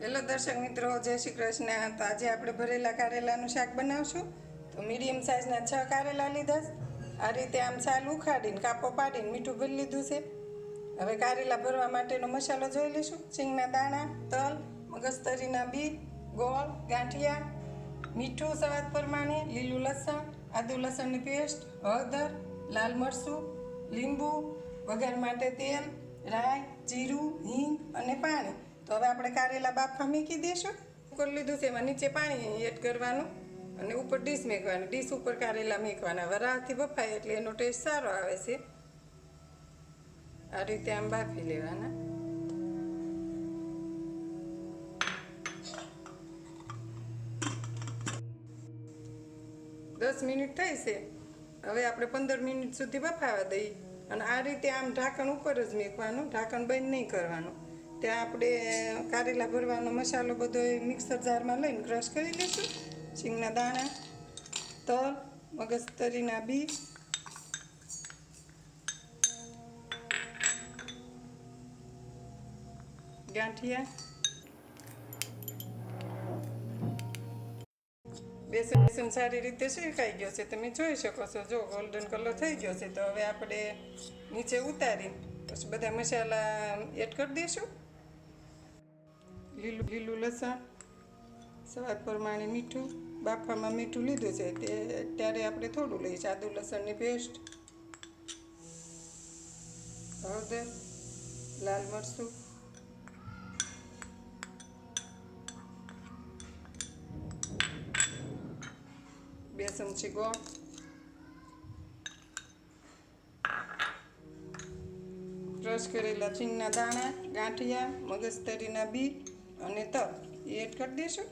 Hello દર્શક મિત્રો, જય શ્રી કૃષ્ણ। તો આજે આપણે ભરેલા કારેલાનું શાક બનાવશું। તો મીડિયમ સાઇઝના 6 કારેલા લીધા। આ રીતે આમ છાલ ઉખાડીને કાપો પાડીને મીઠું ભરી લીધું છે। હવે કારેલા ભરવા માટેનો મસાલો જોઈ લઈશું। સિંગના દાણા, તલ, મગજતરીના બી, ગોળ, ગાંઠિયા, મીઠું સ્વાદ પ્રમાણે, લીલું લસણ, આદુ લસણની પેસ્ટ, હળદર, લાલ મરચું, લીંબુ, વઘાર માટે તેલ, રાઈ, જીરું, હિંગ અને પાણી। તો હવે આપણે કારેલા બાફવા મૂકી દઈશું। કુકર લીધું છે, એમાં નીચે પાણી એડ કરવાનું અને ઉપર ડીશ મેકવાની। ડીશ ઉપર કારેલા મેકવાના। વરાળથી બફાય એટલે એનો ટેસ્ટ સારો આવે છે। આ રીતે આમ બાફી લેવાના। દસ મિનિટ થઈ છે। હવે આપણે 15 મિનિટ સુધી બફાવા દઈએ અને આ રીતે આમ ઢાંકણ ઉપર જ મેકવાનું, ઢાંકણ બંધ નહીં કરવાનું। ત્યાં આપણે કારેલા ભરવાનો મસાલો બધો મિક્સર જારમાં લઈને ક્રશ કરી લઈશું। સિંગના દાણા, તલ, મગજતરીના બી, ગાંઠિયા, બેસન સારી રીતે શેકાઈ ગયો છે, તમે જોઈ શકો છો। જો ગોલ્ડન કલર થઈ ગયો છે, તો હવે આપણે નીચે ઉતારી પછી બધા મસાલા એડ કરી દઈશું। લીલું લસણ, સ્વાદ પ્રમાણે મીઠું, બાફામાં મીઠું લીધું છે ત્યારે આપણે થોડું લઈશું। આદુ લસણની પેસ્ટ, હળદર, લાલ મરચું, બે ચમચી ગોળ, ક્રશ કરેલા સિંગના દાણા, ગાંઠિયા, મગજતરીના બી અને તલ એડ કરી દઈશું।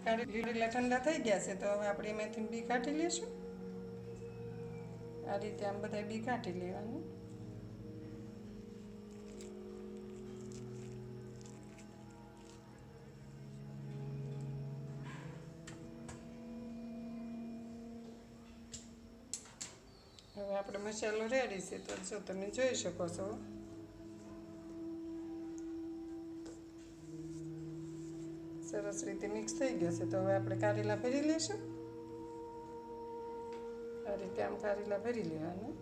કારેલા ઠંડા થઈ ગયા છે, તો હવે આપણે એમાંથી બી કાઢી લઈશું। આ રીતે આમ બધા બી કાઢી લેવાનું। હવે આપણે મસાલો રેડી છે, તો જો તમે જોઈ શકો છો। સરસ રીતે મિક્સ થઈ ગયો છે, તો હવે આપણે કારેલા ભરી લઈશું। આ રીતે આમ કારેલા ભરી લેવાના।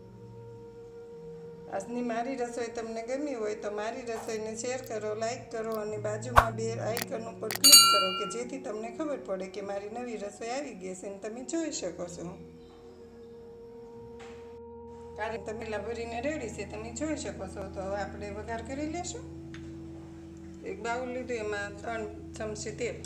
આજની મારી રસોઈ તમને ગમી હોય તો મારી રસોઈને શેર કરો, લાઈક કરો અને બાજુમાં બે આયકન ઉપર ક્લિક કરો કે જેથી તમને ખબર પડે કે મારી નવી રસોઈ આવી ગઈ છે અને તમે જોઈ શકો છો। કારેલા ભરીને રેડી છે, તમે જોઈ શકો છો। તો હવે આપણે વઘાર કરી લઈશું। એક બાઉલ લીધું, એમાં 3 ચમચી તેલ,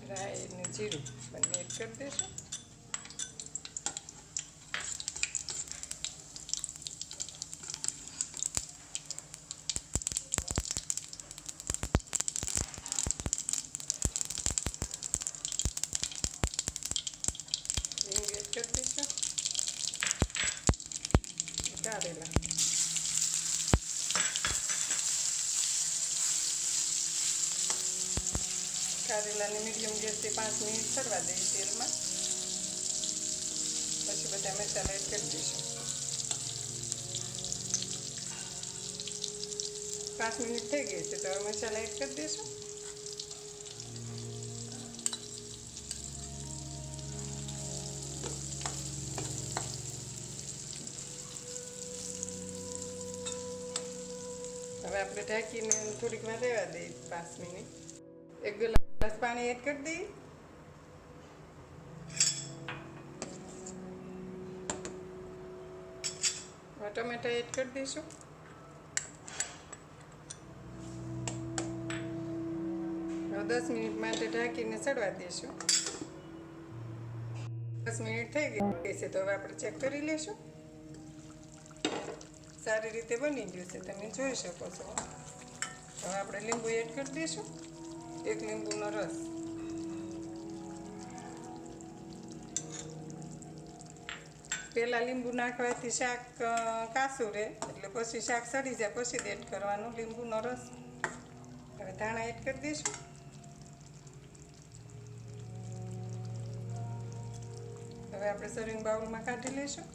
રાઈ અને જીરું બંને એડ કરી દઈશું। કારેલા કારેલાને મીડિયમ ગેસથી 5 મિનિટ ચડવા દઈએ તેલમાં, પછી બધા મસાલા એડ કરી દઈશું। 5 મિનિટ થઈ ગઈ છે, તો હવે મસાલા એડ કરી દઈશું। હવે આપણે ઢાંકીને થોડીક વાર રહેવા દઈએ 5 મિનિટ। 1 ગ્લાસ પાણી એડ કરી દઈએ। ટમેટા એડ કરી દઈશું। હવે 10 મિનિટ માટે ઢાંકીને ચડવા દઈશું। 10 મિનિટ થઈ ગઈ છે, તો હવે આપણે ચેક કરી લઈશું। સારી રીતે બની ગયું છે, તમે જોઈ શકો છો। હવે આપણે લીંબુ એડ કરી દઈશું, 1 લીંબુનો રસ. પહેલાં લીંબુ નાખવાથી શાક કાસું રહે, એટલે પછી શાક સડી જાય પછી જ એડ કરવાનું લીંબુનો રસ. હવે ધાણા એડ કરી દઈશું. હવે આપણે સર્વિંગ બાઉલમાં કાઢી લઈશું.